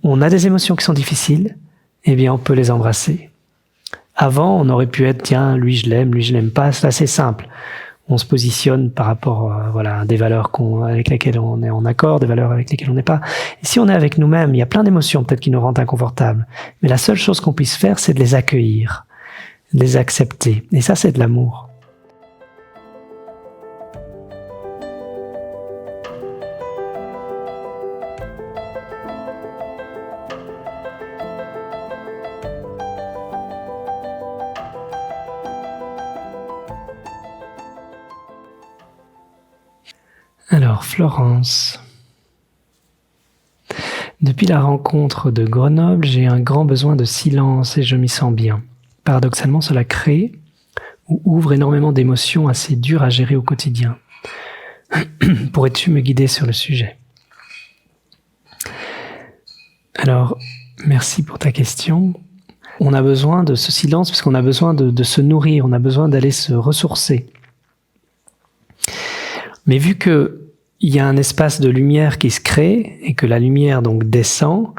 on a des émotions qui sont difficiles, eh bien on peut les embrasser. Avant, on aurait pu être, tiens, lui je l'aime pas, c'est assez simple. On se positionne par rapport à des valeurs avec lesquelles on est en accord, des valeurs avec lesquelles on n'est pas. Et si on est avec nous-mêmes, il y a plein d'émotions peut-être qui nous rendent inconfortables. Mais la seule chose qu'on puisse faire, c'est de les accueillir, de les accepter. Et ça, c'est de l'amour. Alors, Florence. Depuis la rencontre de Grenoble, j'ai un grand besoin de silence et je m'y sens bien. Paradoxalement, cela crée ou ouvre énormément d'émotions assez dures à gérer au quotidien. Pourrais-tu me guider sur le sujet ? Alors, merci pour ta question. On a besoin de ce silence parce qu'on a besoin de se nourrir, on a besoin d'aller se ressourcer. Mais vu que il y a un espace de lumière qui se crée et que la lumière donc descend,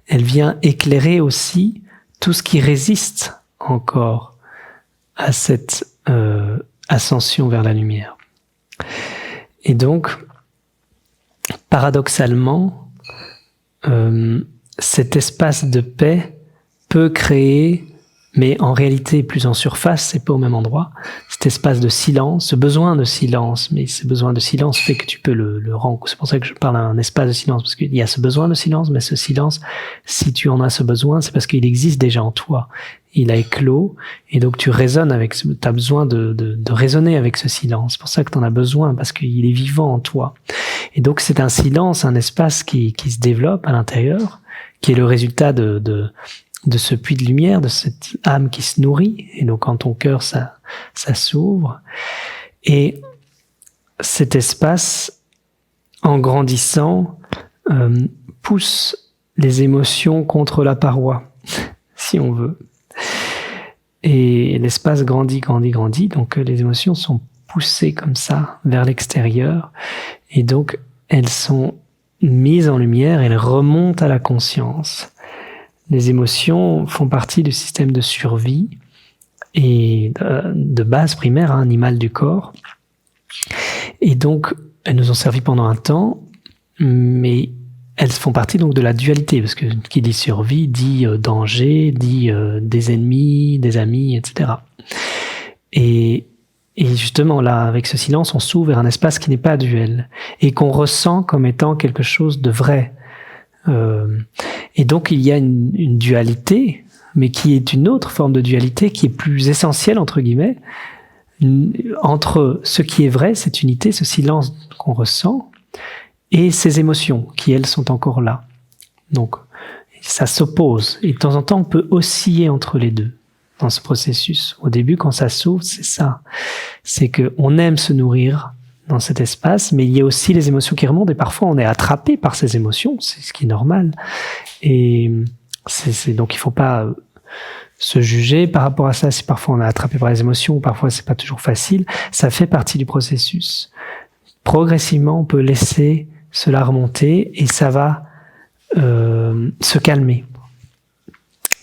elle vient éclairer aussi tout ce qui résiste encore à cette ascension vers la lumière. Et donc, paradoxalement, cet espace de paix peut créer, mais en réalité plus en surface, c'est pas au même endroit, cet espace de silence, ce besoin de silence, mais ce besoin de silence fait que tu peux le rendre. C'est pour ça que je parle d'un espace de silence, parce qu'il y a ce besoin de silence, mais ce silence, si tu en as ce besoin, c'est parce qu'il existe déjà en toi. Il a éclos, et donc tu résonnes avec, tu as besoin de résonner avec ce silence. C'est pour ça que tu en as besoin, parce qu'il est vivant en toi. Et donc c'est un silence, un espace qui se développe à l'intérieur, qui est le résultat de ce puits de lumière, de cette âme qui se nourrit, et donc en ton cœur ça s'ouvre, et cet espace, en grandissant, pousse les émotions contre la paroi, si on veut. Et l'espace grandit, donc les émotions sont poussées comme ça vers l'extérieur, et donc elles sont mises en lumière, elles remontent à la conscience. Les émotions font partie du système de survie et de base primaire, animal du corps. Et donc, elles nous ont servi pendant un temps, mais elles font partie donc de la dualité, parce que qui dit survie dit danger, dit des ennemis, des amis, etc. Et justement, là, avec ce silence, on s'ouvre vers un espace qui n'est pas duel et qu'on ressent comme étant quelque chose de vrai. Et donc il y a une dualité, mais qui est une autre forme de dualité qui est plus essentielle, entre guillemets, entre ce qui est vrai, cette unité, ce silence qu'on ressent, et ces émotions qui, elles, sont encore là. Donc ça s'oppose, et de temps en temps on peut osciller entre les deux dans ce processus. Au début, quand ça s'ouvre, c'est ça, c'est qu'on aime se nourrir dans cet espace, mais il y a aussi les émotions qui remontent, et parfois on est attrapé par ces émotions, c'est ce qui est normal. Et donc il faut pas se juger par rapport à ça, si parfois on est attrapé par les émotions, parfois c'est pas toujours facile, ça fait partie du processus. Progressivement, on peut laisser cela remonter, et ça va se calmer.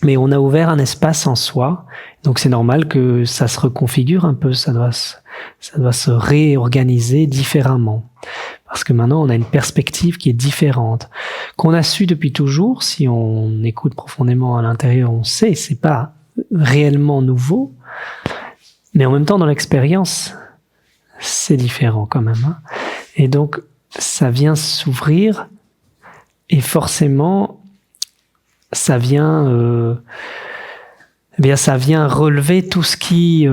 Mais on a ouvert un espace en soi, donc c'est normal que ça se reconfigure un peu, ça doit se réorganiser différemment. Parce que maintenant, on a une perspective qui est différente, qu'on a su depuis toujours. Si on écoute profondément à l'intérieur, on sait, c'est pas réellement nouveau, mais en même temps, dans l'expérience, c'est différent quand même, hein. Et donc, ça vient s'ouvrir, et forcément, ça vient relever tout ce qui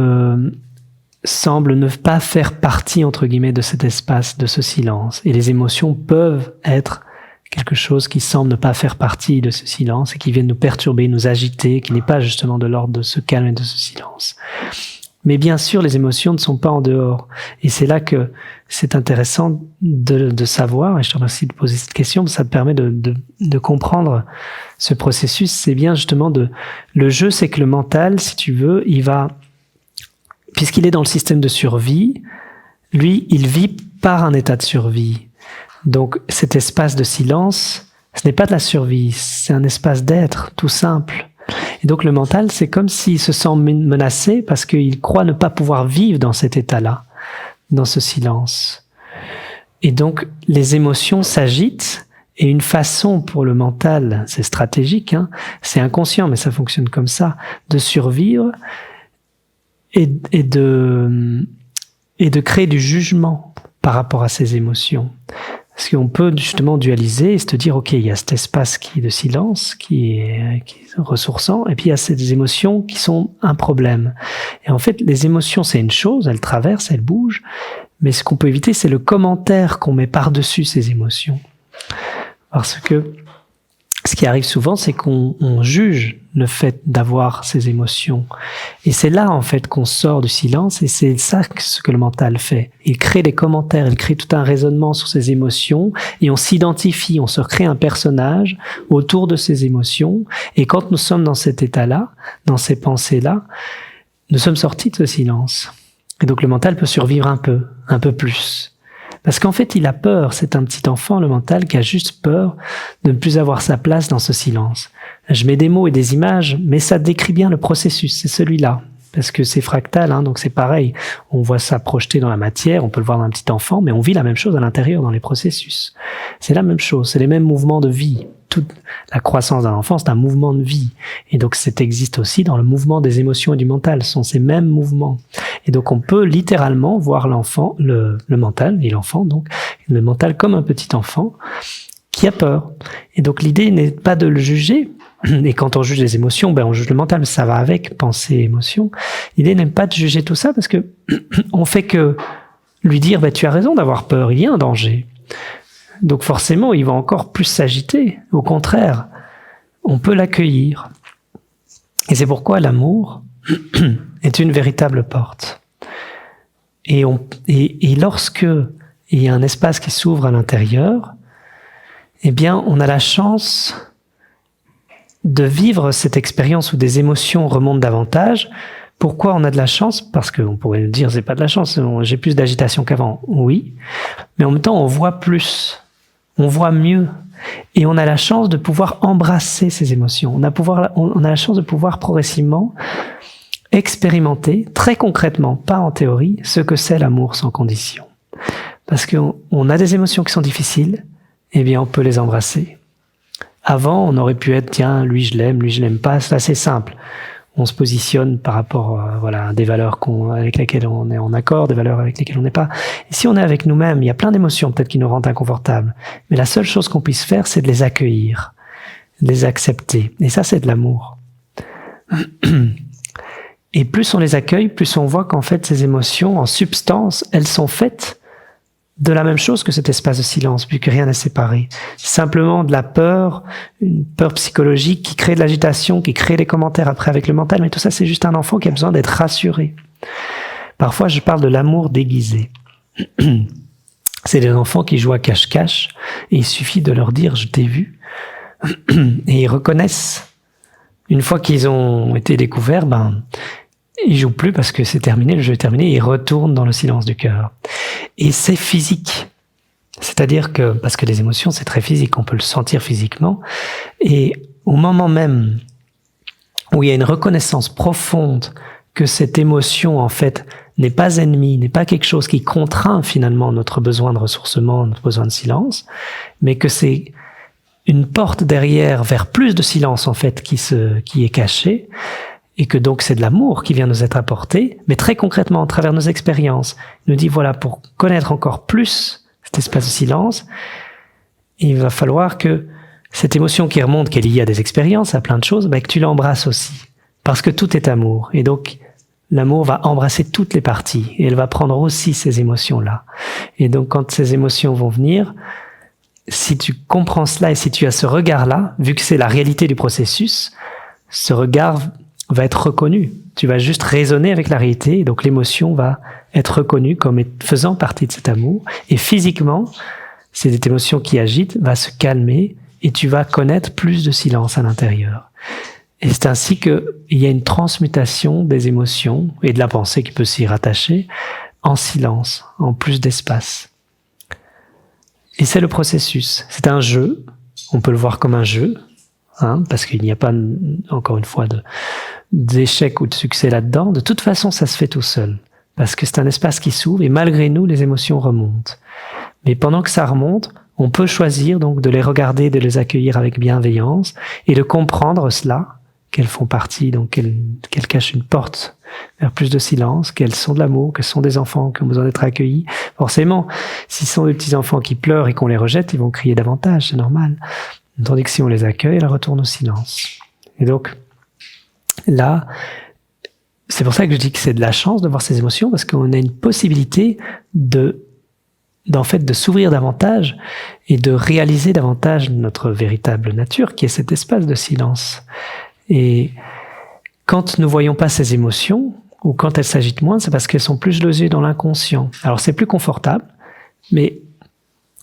semble ne pas faire partie, entre guillemets, de cet espace, de ce silence. Et les émotions peuvent être quelque chose qui semble ne pas faire partie de ce silence et qui viennent nous perturber, nous agiter, qui n'est pas justement de l'ordre de ce calme et de ce silence. Mais bien sûr, les émotions ne sont pas en dehors. Et c'est là que c'est intéressant de savoir, et je te remercie de poser cette question, ça te permet de comprendre ce processus. C'est bien justement le jeu, c'est que le mental, si tu veux, il va, puisqu'il est dans le système de survie, lui, il vit par un état de survie. Donc cet espace de silence Ce n'est pas de la survie, c'est un espace d'être, tout simple. Et donc le mental, c'est comme s'il se sent menacé parce qu'il croit ne pas pouvoir vivre dans cet état-là, dans ce silence. Et donc les émotions s'agitent, et une façon pour le mental, c'est stratégique, hein, c'est inconscient, mais ça fonctionne comme ça, de survivre et de créer du jugement par rapport à ces émotions. Parce qu'on peut justement dualiser et se dire, ok, il y a cet espace de silence qui est ressourçant, et puis il y a ces émotions qui sont un problème. Et en fait, les émotions, c'est une chose, elles traversent, elles bougent, mais ce qu'on peut éviter, c'est le commentaire qu'on met par-dessus ces émotions. Parce que ce qui arrive souvent, c'est qu'on juge le fait d'avoir ces émotions. Et c'est là, en fait, qu'on sort du silence, et c'est ça ce que le mental fait. Il crée des commentaires, il crée tout un raisonnement sur ces émotions, et on s'identifie, on se crée un personnage autour de ces émotions, et quand nous sommes dans cet état-là, dans ces pensées-là, nous sommes sortis de ce silence. Et donc le mental peut survivre un peu plus. Parce qu'en fait, il a peur, c'est un petit enfant, le mental, qui a juste peur de ne plus avoir sa place dans ce silence. Je mets des mots et des images, mais ça décrit bien le processus, c'est celui-là. Parce que c'est fractal, hein, donc c'est pareil. On voit ça projeté dans la matière, on peut le voir dans un petit enfant, mais on vit la même chose à l'intérieur dans les processus. C'est la même chose, c'est les mêmes mouvements de vie. Toute la croissance d'un enfant, c'est un mouvement de vie. Et donc, ça existe aussi dans le mouvement des émotions et du mental. Ce sont ces mêmes mouvements. Et donc, on peut littéralement voir l'enfant, le mental, et l'enfant, donc, le mental comme un petit enfant qui a peur. Et donc, l'idée n'est pas de le juger. Et quand on juge les émotions, ben, on juge le mental, mais ça va avec pensée, émotion. L'idée n'est pas de juger tout ça parce que on fait que lui dire, ben, tu as raison d'avoir peur, il y a un danger. Donc forcément, il va encore plus s'agiter. Au contraire, on peut l'accueillir. Et c'est pourquoi l'amour est une véritable porte. Et lorsque il y a un espace qui s'ouvre à l'intérieur, eh bien, on a la chance de vivre cette expérience où des émotions remontent davantage. Pourquoi on a de la chance? Parce qu'on pourrait dire, c'est pas de la chance, j'ai plus d'agitation qu'avant. Oui. Mais en même temps, on voit plus. On voit mieux. Et on a la chance de pouvoir embrasser ces émotions. On a la chance de pouvoir progressivement expérimenter, très concrètement, pas en théorie, ce que c'est l'amour sans condition. Parce qu'on a des émotions qui sont difficiles, eh bien on peut les embrasser. Avant, on aurait pu être, tiens, lui je l'aime pas, c'est assez simple. On se positionne par rapport à des valeurs avec lesquelles on est en accord, des valeurs avec lesquelles on n'est pas. Et si on est avec nous-mêmes, il y a plein d'émotions peut-être qui nous rendent inconfortables. Mais la seule chose qu'on puisse faire, c'est de les accueillir, de les accepter. Et ça, c'est de l'amour. Et plus on les accueille, plus on voit qu'en fait, ces émotions, en substance, elles sont faites de la même chose que cet espace de silence, vu que rien n'est séparé. C'est simplement de la peur, une peur psychologique qui crée de l'agitation, qui crée des commentaires après avec le mental, mais tout ça, c'est juste un enfant qui a besoin d'être rassuré. Parfois, je parle de l'amour déguisé. C'est des enfants qui jouent à cache-cache, et il suffit de leur dire « je t'ai vu », et ils reconnaissent. Une fois qu'ils ont été découverts, ils jouent plus parce que c'est terminé, le jeu est terminé, et ils retournent dans le silence du cœur. Et c'est physique. C'est-à-dire que, parce que les émotions, c'est très physique, on peut le sentir physiquement, et au moment même où il y a une reconnaissance profonde que cette émotion, en fait, n'est pas ennemie, n'est pas quelque chose qui contraint finalement notre besoin de ressourcement, notre besoin de silence, mais que c'est une porte derrière vers plus de silence, en fait, qui est cachée, et que donc c'est de l'amour qui vient nous être apporté, mais très concrètement, à travers nos expériences, il nous dit, voilà, pour connaître encore plus cet espace de silence, il va falloir que cette émotion qui remonte, qui est liée à des expériences, à plein de choses, que tu l'embrasses aussi. Parce que tout est amour. Et donc, l'amour va embrasser toutes les parties, et elle va prendre aussi ces émotions-là. Et donc, quand ces émotions vont venir, si tu comprends cela et si tu as ce regard-là, vu que c'est la réalité du processus, ce regard va être reconnu. Tu vas juste raisonner avec la réalité, et donc l'émotion va être reconnue comme faisant partie de cet amour. Et physiquement, cette émotion qui agite va se calmer, et tu vas connaître plus de silence à l'intérieur. Et c'est ainsi qu'il y a une transmutation des émotions et de la pensée qui peut s'y rattacher en silence, en plus d'espace. Et c'est le processus. C'est un jeu, On peut le voir comme un jeu, parce qu'il n'y a pas, encore une fois, d'échec ou de succès là-dedans. De toute façon, ça se fait tout seul, parce que c'est un espace qui s'ouvre et malgré nous, les émotions remontent. Mais pendant que ça remonte, on peut choisir donc de les regarder, de les accueillir avec bienveillance et de comprendre cela, qu'elles font partie, donc qu'elles cachent une porte vers plus de silence, qu'elles sont de l'amour, que ce sont des enfants qui ont besoin d'être accueillis. Forcément, s'ils sont des petits enfants qui pleurent et qu'on les rejette, ils vont crier davantage, c'est normal. Tandis que si on les accueille, elles retournent au silence. Et donc, là, c'est pour ça que je dis que c'est de la chance de voir ces émotions, parce qu'on a une possibilité de s'ouvrir davantage et de réaliser davantage notre véritable nature, qui est cet espace de silence. Et quand nous ne voyons pas ces émotions, ou quand elles s'agitent moins, c'est parce qu'elles sont plus logées dans l'inconscient. Alors c'est plus confortable, mais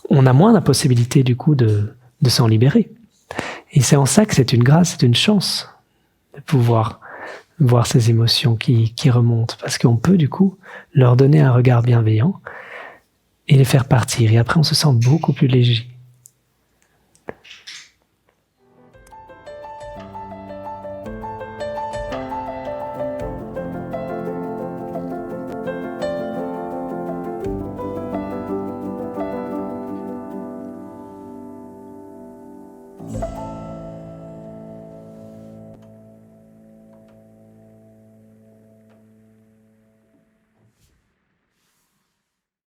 on a moins la possibilité du coup de s'en libérer. Et c'est en ça que c'est une grâce, c'est une chance de pouvoir voir ces émotions qui remontent, parce qu'on peut du coup leur donner un regard bienveillant et les faire partir. Et après on se sent beaucoup plus léger.